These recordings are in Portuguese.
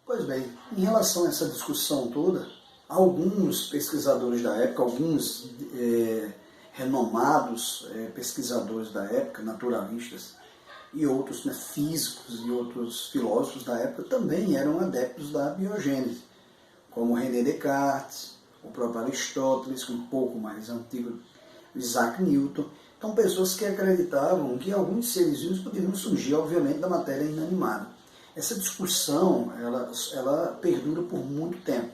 Pois bem, em relação a essa discussão toda, alguns pesquisadores da época, alguns renomados pesquisadores da época, naturalistas, e outros físicos e outros filósofos da época também eram adeptos da biogênese, como René Descartes, o próprio Aristóteles, um pouco mais antigo, Isaac Newton. Então, pessoas que acreditavam que alguns seres vivos poderiam surgir, obviamente, da matéria inanimada. Essa discussão, ela perdura por muito tempo.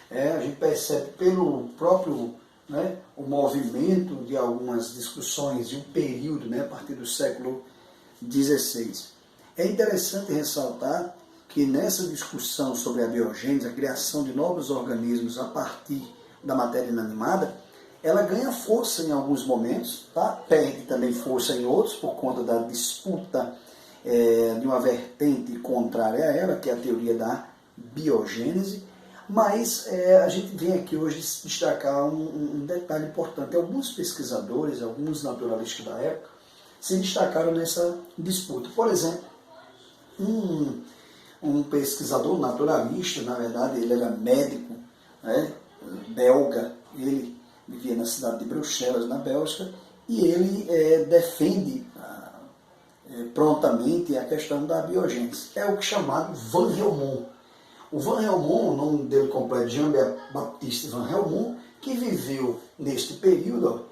A gente percebe pelo próprio o movimento de algumas discussões e o período, a partir do século XVI. É interessante ressaltar que nessa discussão sobre a biogênese, a criação de novos organismos a partir da matéria inanimada, ela ganha força em alguns momentos, tá? Perde também força em outros, por conta da disputa de uma vertente contrária a ela, que é a teoria da biogênese. Mas a gente vem aqui hoje destacar um detalhe importante. Alguns pesquisadores, alguns naturalistas da época, se destacaram nessa disputa. Por exemplo, um pesquisador naturalista, na verdade ele era médico, belga, ele vivia na cidade de Bruxelas, na Bélgica, e ele defende prontamente a questão da biogênese. É o que é chamado Van Helmont. O Van Helmont, o nome dele completo, Jean-Baptiste Van Helmont, que viveu neste período,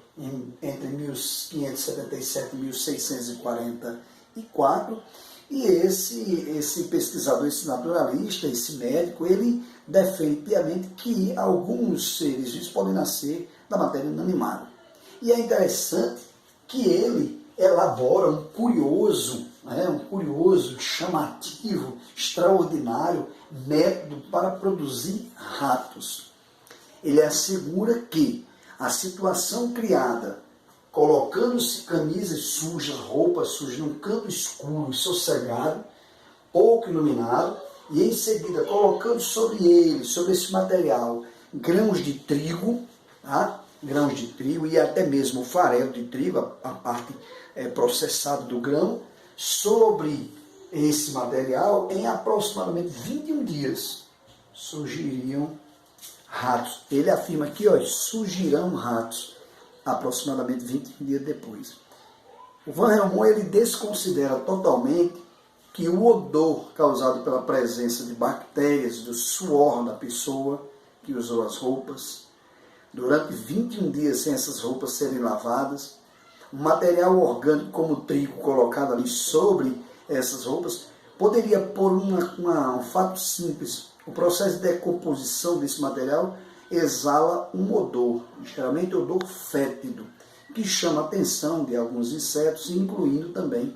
entre 1577 e 1644, e esse pesquisador, esse naturalista, esse médico, ele defende piamente que alguns seres vivos podem nascer da matéria inanimada. E é interessante que ele elabora um curioso, chamativo, extraordinário método para produzir ratos. Ele assegura que a situação criada, colocando-se camisas sujas, roupas sujas, num canto escuro e sossegado, pouco iluminado, e em seguida colocando sobre ele, sobre esse material, grãos de trigo, grãos de trigo e até mesmo o farelo de trigo, a parte processada do grão, sobre esse material, em aproximadamente 21 dias, surgiriam ratos. Ele afirma que surgirão ratos aproximadamente 21 dias depois. O Van Helmont ele desconsidera totalmente que o odor causado pela presença de bactérias do suor da pessoa que usou as roupas, durante 21 dias sem essas roupas serem lavadas, um material orgânico como o trigo colocado ali sobre essas roupas, poderia, por um fato simples, o processo de decomposição desse material exala um odor, geralmente odor fétido, que chama a atenção de alguns insetos, incluindo também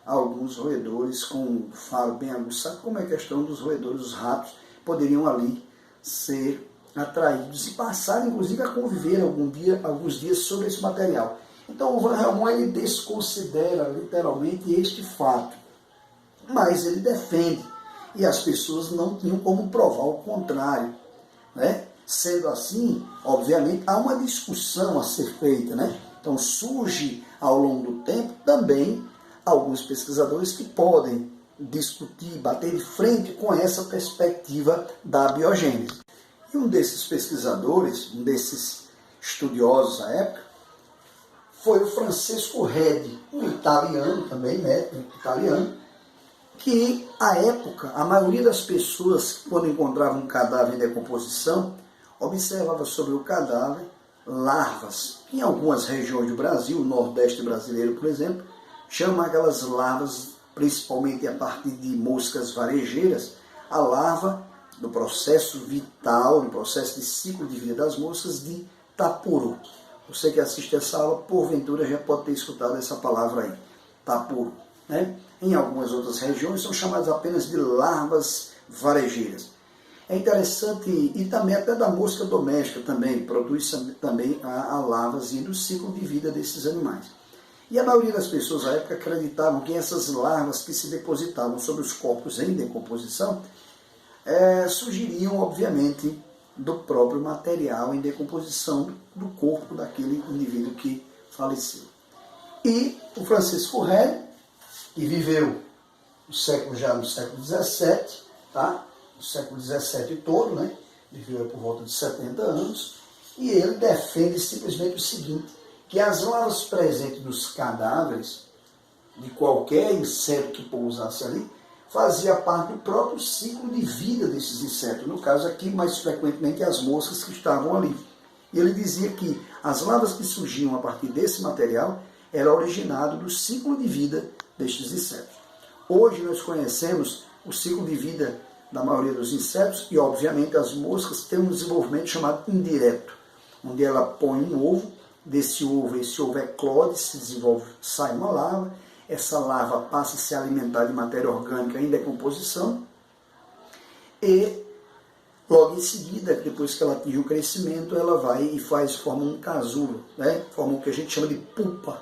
alguns roedores com um faro bem aguçado, como é a questão dos roedores, os ratos, poderiam ali ser atraídos e passar, inclusive, a conviver alguns dias sobre esse material. Então, o Van Helmont ele desconsidera literalmente este fato, mas ele defende, e as pessoas não tinham como provar o contrário. Sendo assim, obviamente, há uma discussão a ser feita. Então, surge ao longo do tempo também alguns pesquisadores que podem discutir, bater de frente com essa perspectiva da biogênese. E um desses pesquisadores, um desses estudiosos da época, foi o Francesco Redi, um italiano também, italiano, que, à época, a maioria das pessoas, quando encontravam um cadáver em decomposição, observava sobre o cadáver larvas. Em algumas regiões do Brasil, o Nordeste brasileiro, por exemplo, chama aquelas larvas, principalmente a partir de moscas varejeiras, a larva do processo vital, no processo de ciclo de vida das moscas, de tapuru. Você que assiste essa aula, porventura, já pode ter escutado essa palavra aí, tapuru. Em algumas outras regiões são chamadas apenas de larvas varejeiras. É interessante, e também até da mosca doméstica também, produz também a larvazinha do ciclo de vida desses animais. E a maioria das pessoas à época acreditavam que essas larvas que se depositavam sobre os corpos em decomposição surgiriam, obviamente, do próprio material em decomposição do corpo daquele indivíduo que faleceu. E o Francisco Redi, que viveu no século XVII, no século XVII todo, né? Viveu por volta de 70 anos, e ele defende simplesmente o seguinte, que as larvas presentes nos cadáveres de qualquer inseto que pousasse ali, fazia parte do próprio ciclo de vida desses insetos. No caso aqui, mais frequentemente, as moscas que estavam ali. E ele dizia que as larvas que surgiam a partir desse material era originado do ciclo de vida destes insetos. Hoje nós conhecemos o ciclo de vida da maioria dos insetos e, obviamente, as moscas têm um desenvolvimento chamado indireto, onde ela põe um ovo, esse ovo eclode, se desenvolve, sai uma larva, essa larva passa a se alimentar de matéria orgânica em decomposição e, logo em seguida, depois que ela atinge o crescimento, ela vai e forma um casulo, né? Forma o que a gente chama de pupa.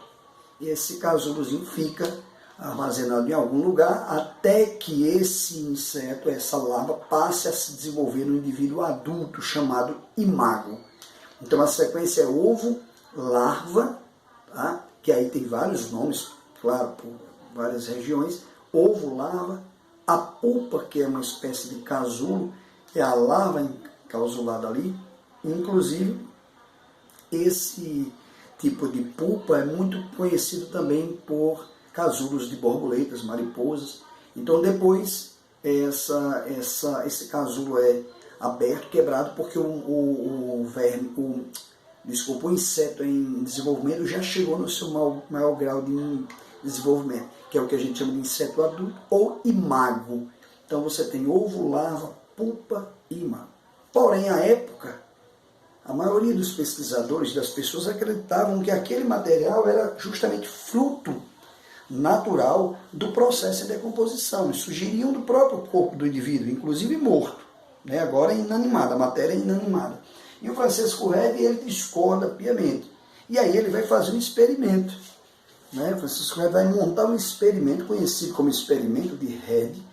E esse casulozinho fica armazenado em algum lugar até que esse inseto, essa larva, passe a se desenvolver no indivíduo adulto, chamado imago. Então a sequência é ovo, larva, tá? Que aí tem vários nomes, claro, por várias regiões, ovo, larva, a pupa, que é uma espécie de casulo, é a larva encausulada ali. Inclusive, esse tipo de pupa é muito conhecido também por casulos de borboletas, mariposas. Então depois esse casulo é aberto, quebrado, porque o inseto em desenvolvimento já chegou no seu maior grau de desenvolvimento, que é o que a gente chama de inseto adulto ou imago. Então você tem ovo, larva, pupa e imago. Porém, à época, a maioria dos pesquisadores, das pessoas, acreditavam que aquele material era justamente fruto natural do processo de decomposição. Eles surgiriam do próprio corpo do indivíduo, inclusive morto, né? Agora é inanimada, a matéria é inanimada. E o Francisco Redi, ele discorda piamente. E aí ele vai fazer um experimento, né? O Francisco Redi vai montar um experimento conhecido como experimento de Redi,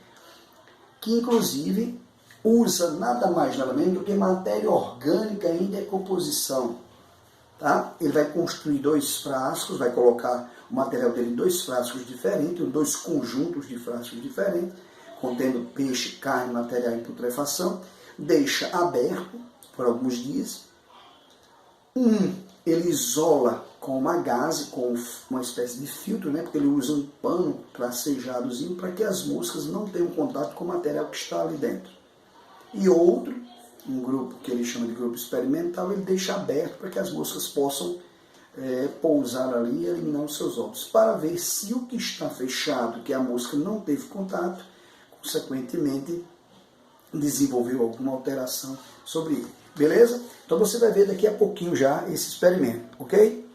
que inclusive usa nada mais nada menos do que matéria orgânica em decomposição. Tá? Ele vai construir 2 frascos, vai colocar o material dele em 2 frascos diferentes, 2 conjuntos de frascos diferentes, contendo peixe, carne, material em putrefação, deixa aberto por alguns dias. Ele isola com uma gaze, com uma espécie de filtro, né? Porque ele usa um pano tracejadozinho para que as moscas não tenham contato com o material que está ali dentro. E outro, um grupo que ele chama de grupo experimental, ele deixa aberto para que as moscas possam pousar ali e eliminar os seus ovos, para ver se o que está fechado, que a mosca não teve contato, consequentemente desenvolveu alguma alteração sobre ele. Beleza? Então você vai ver daqui a pouquinho já esse experimento, ok?